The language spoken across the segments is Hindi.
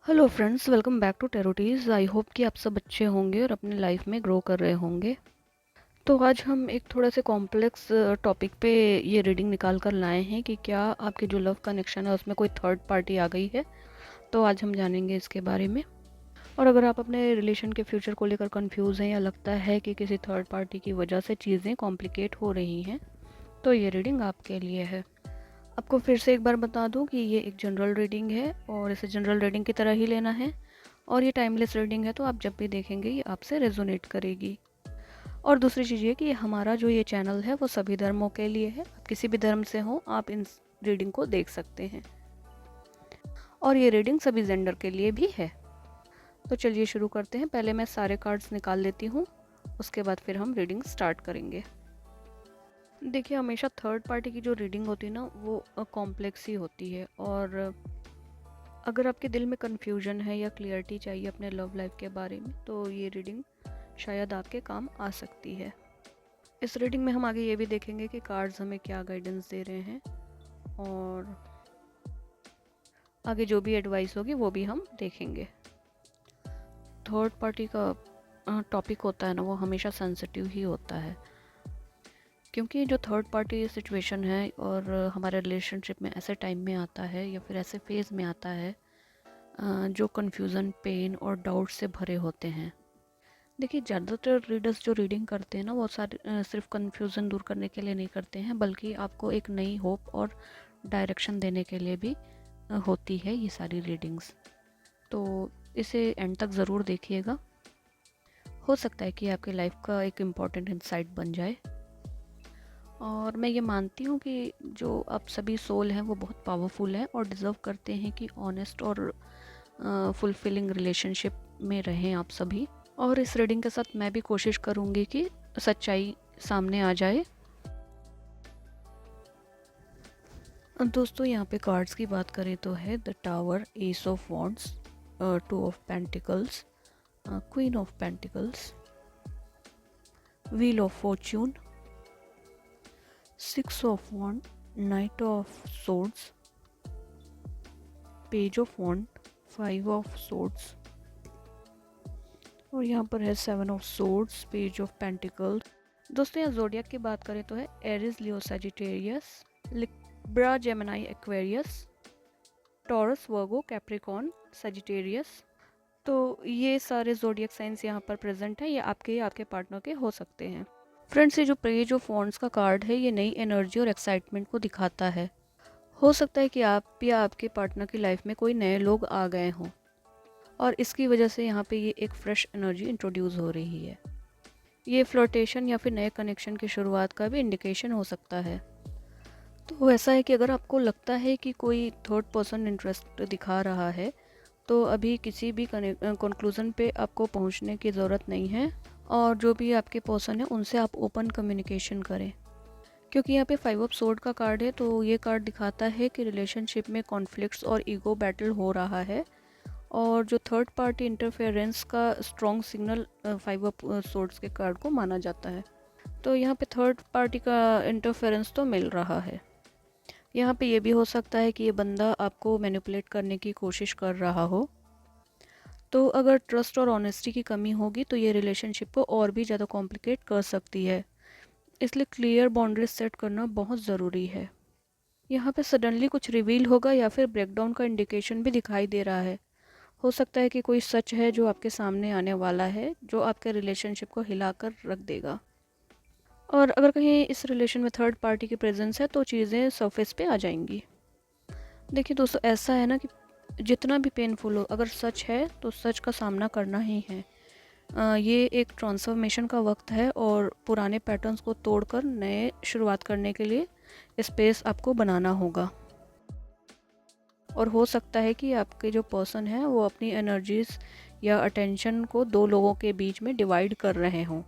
Hello friends, welcome back to Tarotiz. I hope कि आप सब अच्छे होंगे और अपने लाइफ में ग्रो कर रहे होंगे। तो आज हम एक थोड़ा से कॉम्प्लेक्स टॉपिक पे ये रीडिंग निकाल कर लाए हैं कि क्या आपके जो लव कनेक्शन है उसमें कोई थर्ड पार्टी आ गई है। तो आज हम जानेंगे इसके बारे में। और अगर आप अपने रिलेशन के फ्यूचर को लेकर कंफ्यूज हैं या लगता है कि किसी थर्ड पार्टी की वजह से चीज़ें कॉम्प्लिकेट हो रही हैं, तो ये रीडिंग आपके लिए है। आपको फिर से एक बार बता दूं कि ये एक जनरल रीडिंग है और इसे जनरल रीडिंग की तरह ही लेना है। और ये टाइमलेस रीडिंग है, तो आप जब भी देखेंगे ये आपसे रेजोनेट करेगी। और दूसरी चीज़ ये कि हमारा जो ये चैनल है वो सभी धर्मों के लिए है। आप किसी भी धर्म से हो, आप इन रीडिंग को देख सकते हैं। और ये रीडिंग सभी जेंडर के लिए भी है। तो चलिए शुरू करते हैं। पहले मैं सारे कार्ड्स निकाल लेती हूँ, उसके बाद फिर हम रीडिंग स्टार्ट करेंगे। देखिए, हमेशा थर्ड पार्टी की जो रीडिंग होती है ना, वो कॉम्प्लेक्स ही होती है। और अगर आपके दिल में कन्फ्यूजन है या क्लियरिटी चाहिए अपने लव लाइफ के बारे में, तो ये रीडिंग शायद आपके काम आ सकती है। इस रीडिंग में हम आगे ये भी देखेंगे कि कार्ड्स हमें क्या गाइडेंस दे रहे हैं, और आगे जो भी एडवाइस होगी वो भी हम देखेंगे। थर्ड पार्टी का टॉपिक होता है ना, वो हमेशा सेंसिटिव ही होता है, क्योंकि जो थर्ड पार्टी सिचुएशन है और हमारे रिलेशनशिप में ऐसे टाइम में आता है या फिर ऐसे फेज में आता है जो कन्फ्यूज़न, पेन और डाउट से भरे होते हैं। देखिए, ज़्यादातर रीडर्स जो रीडिंग करते हैं ना, वो सारे सिर्फ कन्फ्यूज़न दूर करने के लिए नहीं करते हैं, बल्कि आपको एक नई होप और डायरेक्शन देने के लिए भी होती है ये सारी रीडिंग्स। तो इसे एंड तक ज़रूर देखिएगा। हो सकता है कि आपकी लाइफ का एक इम्पॉर्टेंट इंसाइट बन जाए। और मैं ये मानती हूँ कि जो आप सभी सोल हैं वो बहुत पावरफुल हैं और डिज़र्व करते हैं कि ऑनेस्ट और फुलफिलिंग रिलेशनशिप में रहें आप सभी। और इस रीडिंग के साथ मैं भी कोशिश करूँगी कि सच्चाई सामने आ जाए। दोस्तों, यहाँ पे कार्ड्स की बात करें तो है the tower, ace of wands, two of pentacles, queen of pentacles, wheel of fortune, six of wand, knight of swords, page of wand, five of swords, और यहाँ पर है seven of swords, page of pentacles. दोस्तों, यहाँ जोडियक की बात करें तो है Aries, Leo, Sagittarius, Libra, Gemini, Aquarius, Taurus, Virgo, Capricorn, Sagittarius. तो ये सारे जोडियक साइंस यहाँ पर प्रेजेंट हैं। ये आपके पार्टनर के हो सकते हैं। फ्रेंड्स, ये जो पेज ऑफ वॉन्ड्स का कार्ड है, ये नई एनर्जी और एक्साइटमेंट को दिखाता है। हो सकता है कि आप या आपके पार्टनर की लाइफ में कोई नए लोग आ गए हों, और इसकी वजह से यहाँ पे ये एक फ्रेश एनर्जी इंट्रोड्यूस हो रही है। ये फ्लर्टेशन या फिर नए कनेक्शन की शुरुआत का भी इंडिकेशन हो सकता है। तो ऐसा है कि अगर आपको लगता है कि कोई थर्ड पर्सन इंटरेस्ट दिखा रहा है, तो अभी किसी भी कंक्लूज़न पे आपको पहुंचने की ज़रूरत नहीं है। और जो भी आपके पर्सन है उनसे आप ओपन कम्युनिकेशन करें, क्योंकि यहाँ पे फाइव ऑफ सोर्ड का कार्ड है। तो ये कार्ड दिखाता है कि रिलेशनशिप में कॉन्फ्लिक्ट्स और ईगो बैटल हो रहा है, और जो थर्ड पार्टी इंटरफेरेंस का strong signal five of swords के कार्ड को माना जाता है। तो यहाँ पे थर्ड पार्टी का इंटरफेरेंस तो मिल रहा है। यहाँ पे ये भी हो सकता है कि ये बंदा आपको मैनिपुलेट करने की कोशिश कर रहा हो। तो अगर ट्रस्ट और ऑनेस्टी की कमी होगी तो ये रिलेशनशिप को और भी ज़्यादा कॉम्प्लिकेट कर सकती है। इसलिए क्लियर बाउंड्रीज सेट करना बहुत ज़रूरी है। यहाँ पे सडनली कुछ रिवील होगा या फिर ब्रेकडाउन का इंडिकेशन भी दिखाई दे रहा है। हो सकता है कि कोई सच है जो आपके सामने आने वाला है, जो आपके रिलेशनशिप को हिलाकर रख देगा। और अगर कहीं इस रिलेशन में थर्ड पार्टी की प्रेजेंस है तो चीज़ें सरफेस पे आ जाएंगी। देखिए दोस्तों, ऐसा है ना कि जितना भी पेनफुल हो, अगर सच है तो सच का सामना करना ही है। ये एक ट्रांसफॉर्मेशन का वक्त है और पुराने पैटर्न्स को तोड़कर नए शुरुआत करने के लिए स्पेस आपको बनाना होगा। और हो सकता है कि आपके जो पर्सन है वो अपनी एनर्जीज या अटेंशन को दो लोगों के बीच में डिवाइड कर रहे हों,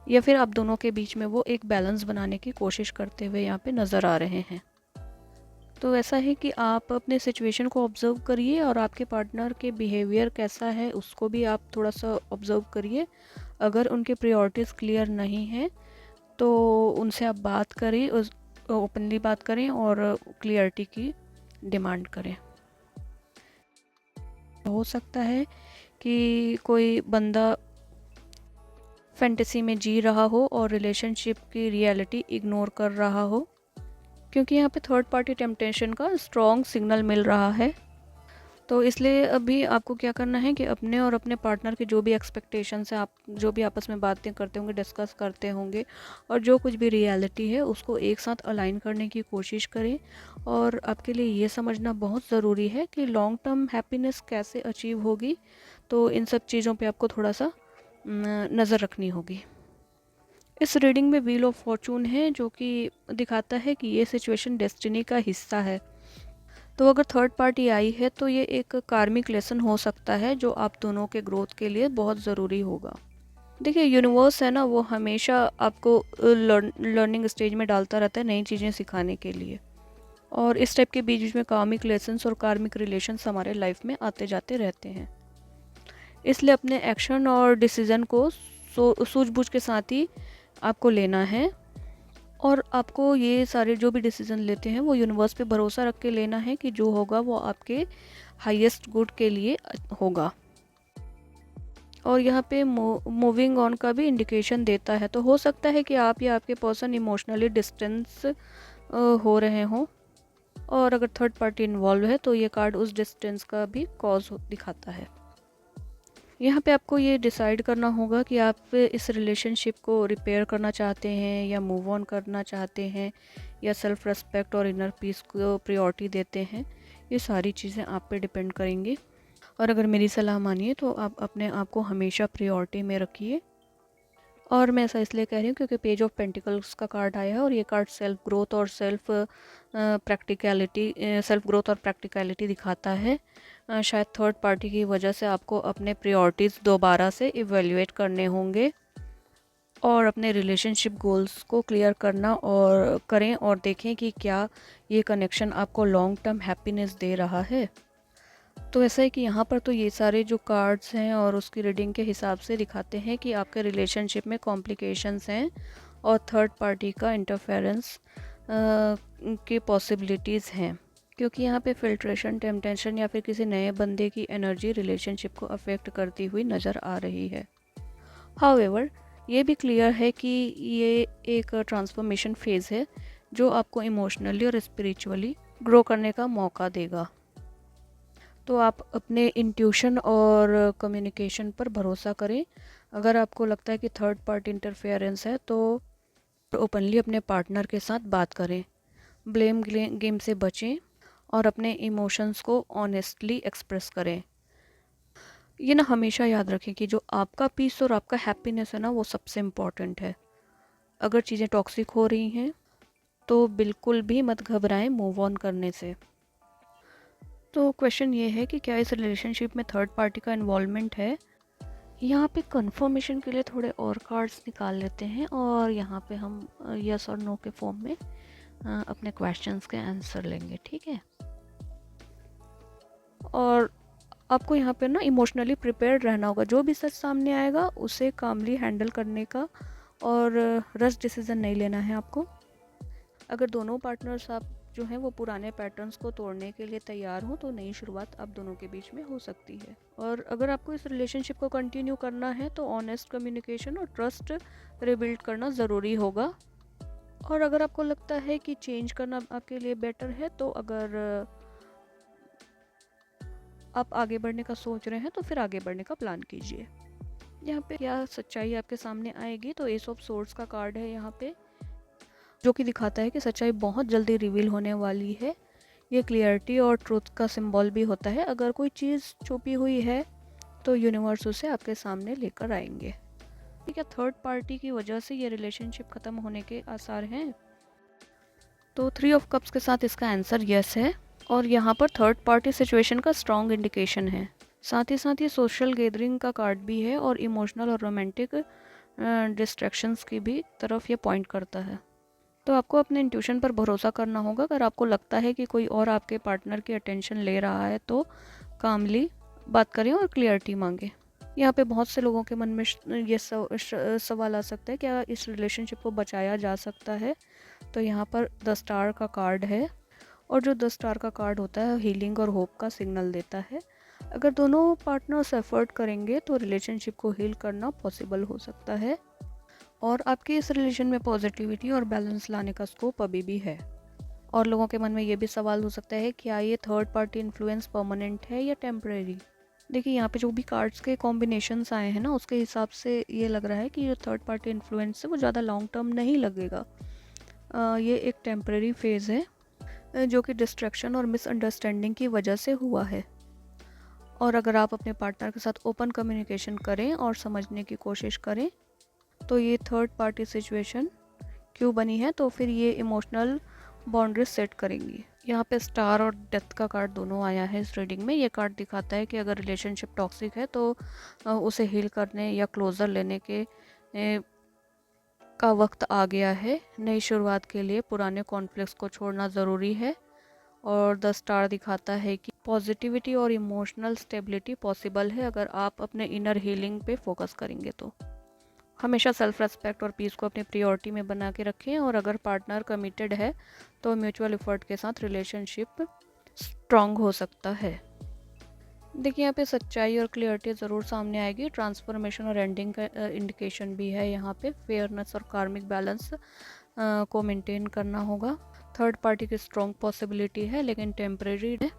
या फिर आप दोनों के बीच में वो एक बैलेंस बनाने की कोशिश करते हुए यहाँ पे नज़र आ रहे हैं। तो ऐसा है कि आप अपने सिचुएशन को ऑब्ज़र्व करिए और आपके पार्टनर के बिहेवियर कैसा है उसको भी आप थोड़ा सा ऑब्ज़र्व करिए। अगर उनके प्रायोरिटीज़ क्लियर नहीं हैं तो उनसे आप बात करें, उस ओपनली बात करें और क्लियरिटी की डिमांड करें। हो सकता है कि कोई बंदा फैंटेसी में जी रहा हो और रिलेशनशिप की रियलिटी इग्नोर कर रहा हो, क्योंकि यहाँ पे थर्ड पार्टी टेम्पटेशन का स्ट्रॉन्ग सिग्नल मिल रहा है। तो इसलिए अभी आपको क्या करना है कि अपने और अपने पार्टनर के जो भी एक्सपेक्टेशंस हैं, आप जो भी आपस में बातें करते होंगे, डिस्कस करते होंगे, और जो कुछ भी रियलिटी है उसको एक साथ अलाइन करने की कोशिश करें। और आपके लिए ये समझना बहुत ज़रूरी है कि लॉन्ग टर्म हैप्पीनेस कैसे अचीव होगी। तो इन सब चीज़ों पे आपको थोड़ा सा नज़र रखनी होगी। इस रीडिंग में व्हील ऑफ फॉर्चून है, जो कि दिखाता है कि ये सिचुएशन डेस्टिनी का हिस्सा है। तो अगर थर्ड पार्टी आई है तो ये एक कार्मिक लेसन हो सकता है जो आप दोनों के ग्रोथ के लिए बहुत ज़रूरी होगा। देखिए, यूनिवर्स है ना, वो हमेशा आपको लर्निंग स्टेज में डालता रहता है, नई चीज़ें सिखाने के लिए। और इस टाइप के बीच बीच में कार्मिक लेसन्स और कार्मिक रिलेशंस हमारे लाइफ में आते जाते रहते हैं। इसलिए अपने एक्शन और डिसीज़न को सूझबूझ के साथ ही आपको लेना है। और आपको ये सारे जो भी डिसीजन लेते हैं वो यूनिवर्स पे भरोसा रख के लेना है कि जो होगा वो आपके हाईएस्ट गुड के लिए होगा। और यहाँ पे मूविंग ऑन का भी इंडिकेशन देता है। तो हो सकता है कि आप या आपके पर्सन इमोशनली डिस्टेंस हो रहे हों, और अगर थर्ड पार्टी इन्वॉल्व है तो ये कार्ड उस डिस्टेंस का भी कॉज दिखाता है। यहाँ पे आपको ये डिसाइड करना होगा कि आप इस रिलेशनशिप को रिपेयर करना चाहते हैं या मूव ऑन करना चाहते हैं, या सेल्फ रेस्पेक्ट और इनर पीस को प्रायोरिटी देते हैं। ये सारी चीज़ें आप पे डिपेंड करेंगी। और अगर मेरी सलाह मानिए तो आप अपने आप को हमेशा प्रायोरिटी में रखिए। और मैं ऐसा इसलिए कह रही हूँ क्योंकि पेज ऑफ पेंटिकल्स का कार्ड आया है, और ये कार्ड सेल्फ ग्रोथ और सेल्फ ग्रोथ और प्रैक्टिकलिटी दिखाता है। शायद थर्ड पार्टी की वजह से आपको अपने प्रायोरिटीज़ दोबारा से इवेल्युएट करने होंगे, और अपने रिलेशनशिप गोल्स को क्लियर करना और करें, और देखें कि क्या ये कनेक्शन आपको लॉन्ग टर्म हैप्पीनेस दे रहा है। तो ऐसा है कि यहाँ पर तो ये सारे जो कार्ड्स हैं और उसकी रीडिंग के हिसाब से दिखाते हैं कि आपके रिलेशनशिप में कॉम्प्लिकेशंस हैं और थर्ड पार्टी का इंटरफेरेंस की पॉसिबिलिटीज़ हैं, क्योंकि यहाँ पे फिल्ट्रेशन, टेम्पटेशन या फिर किसी नए बंदे की एनर्जी रिलेशनशिप को अफेक्ट करती हुई नज़र आ रही है। हाउएवर, ये भी क्लियर है कि ये एक ट्रांसफॉर्मेशन फेज़ है जो आपको इमोशनली और स्पिरिचुअली ग्रो करने का मौका देगा। तो आप अपने इंट्यूशन और कम्युनिकेशन पर भरोसा करें। अगर आपको लगता है कि थर्ड पार्टी इंटरफेरेंस है तो ओपनली अपने पार्टनर के साथ बात करें, ब्लेम गेम से बचें और अपने इमोशंस को ऑनेस्टली एक्सप्रेस करें। ये ना हमेशा याद रखें कि जो आपका पीस और आपका हैप्पीनेस है ना, वो सबसे इम्पॉर्टेंट है। अगर चीज़ें टॉक्सिक हो रही हैं तो बिल्कुल भी मत घबराएं मूव ऑन करने से। तो क्वेश्चन ये है कि क्या इस रिलेशनशिप में थर्ड पार्टी का इन्वॉल्वमेंट है। यहाँ पे कंफर्मेशन के लिए थोड़े और कार्ड्स निकाल लेते हैं, और यहाँ पे हम यस और नो के फॉर्म में अपने क्वेश्चंस के आंसर लेंगे, ठीक है। और आपको यहाँ पे ना इमोशनली प्रिपेयर्ड रहना होगा। जो भी सच सामने आएगा उसे कामली हैंडल करने का और रश डिसीज़न नहीं लेना है आपको। अगर दोनों पार्टनर्स आप जो हैं वो पुराने पैटर्न्स को तोड़ने के लिए तैयार हो तो नई शुरुआत आप दोनों के बीच में हो सकती है। और अगर आपको इस रिलेशनशिप को कंटिन्यू करना है तो ऑनेस्ट कम्युनिकेशन और ट्रस्ट रिबिल्ड करना ज़रूरी होगा। और अगर आपको लगता है कि चेंज करना आपके लिए बेटर है, तो अगर आप आगे बढ़ने का सोच रहे हैं तो फिर आगे बढ़ने का प्लान कीजिए। यहाँ पे क्या सच्चाई आपके सामने आएगी, तो एस ऑफ सोर्ड्स का कार्ड है यहाँ पे, जो कि दिखाता है कि सच्चाई बहुत जल्दी रिवील होने वाली है। ये क्लियरिटी और ट्रुथ का सिंबल भी होता है। अगर कोई चीज़ छुपी हुई है तो यूनिवर्स उसे आपके सामने लेकर आएंगे। ठीक है, थर्ड पार्टी की वजह से ये रिलेशनशिप ख़त्म होने के आसार हैं। तो 3 ऑफ कप्स के साथ इसका आंसर यस है, और यहाँ पर थर्ड पार्टी सिचुएशन का स्ट्रॉन्ग इंडिकेशन है। साथ ही साथ ये सोशल गैदरिंग का कार्ड भी है और इमोशनल और रोमांटिक डिस्ट्रैक्शंस की भी तरफ ये पॉइंट करता है। तो आपको अपने इंट्यूशन पर भरोसा करना होगा। अगर आपको लगता है कि कोई और आपके पार्टनर की अटेंशन ले रहा है तो कामली बात करें और क्लियरिटी मांगे। यहाँ पे बहुत से लोगों के मन में ये सवाल आ सकता है, क्या इस रिलेशनशिप को बचाया जा सकता है। तो यहाँ पर द स्टार का कार्ड है, और जो द स्टार का कार्ड होता है हीलिंग और होप का सिग्नल देता है। अगर दोनों पार्टनर्स एफर्ट करेंगे तो रिलेशनशिप को हील करना पॉसिबल हो सकता है और आपके इस रिलेशन में पॉजिटिविटी और बैलेंस लाने का स्कोप अभी भी है। और लोगों के मन में ये भी सवाल हो सकता है क्या ये थर्ड पार्टी इन्फ्लुएंस परमानेंट है या टेम्परेरी। देखिए यहाँ पे जो भी कार्ड्स के कॉम्बिनेशंस आए हैं ना, उसके हिसाब से ये लग रहा है कि जो थर्ड पार्टी इन्फ्लुएंस है वो ज़्यादा लॉन्ग टर्म नहीं लगेगा। ये एक टेम्परेरी फेज़ है जो कि डिस्ट्रैक्शन और मिसअंडरस्टैंडिंग की वजह से हुआ है। और अगर आप अपने पार्टनर के साथ ओपन कम्युनिकेशन करें और समझने की कोशिश करें तो ये थर्ड पार्टी सिचुएशन क्यों बनी है, तो फिर ये इमोशनल बाउंड्रीज सेट करेंगी। यहाँ पे स्टार और डेथ का कार्ड दोनों आया है इस रीडिंग में। ये कार्ड दिखाता है कि अगर रिलेशनशिप टॉक्सिक है तो उसे हील करने या क्लोजर लेने के का वक्त आ गया है। नई शुरुआत के लिए पुराने कॉन्फ्लिक्ट्स को छोड़ना ज़रूरी है। और द स्टार दिखाता है कि पॉजिटिविटी और इमोशनल स्टेबिलिटी पॉसिबल है अगर आप अपने इनर हीलिंग पे फोकस करेंगे तो। हमेशा सेल्फ रेस्पेक्ट और पीस को अपनी प्रायोरिटी में बना के रखें और अगर पार्टनर कमिटेड है तो म्यूचुअल एफर्ट के साथ रिलेशनशिप स्ट्रॉन्ग हो सकता है। देखिए यहाँ पे सच्चाई और क्लियरिटी ज़रूर सामने आएगी। ट्रांसफॉर्मेशन और एंडिंग का इंडिकेशन भी है। यहाँ पे फेयरनेस और कार्मिक बैलेंस को मेंटेन करना होगा। थर्ड पार्टी की स्ट्रॉन्ग पॉसिबिलिटी है लेकिन टेम्परेरी है।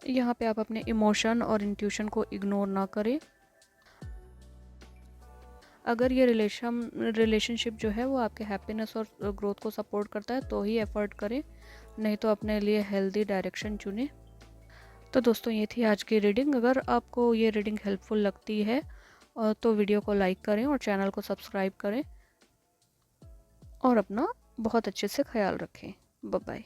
यहाँ पे आप अपने इमोशन और इंट्यूशन को इग्नोर ना करें। अगर ये रिलेशनशिप जो है वो आपके हैप्पीनेस और ग्रोथ को सपोर्ट करता है तो ही एफर्ट करें, नहीं तो अपने लिए हेल्दी डायरेक्शन चुनें। तो दोस्तों ये थी आज की रीडिंग। अगर आपको ये रीडिंग हेल्पफुल लगती है तो वीडियो को लाइक करें और चैनल को सब्सक्राइब करें और अपना बहुत अच्छे से ख्याल रखें। Bye bye.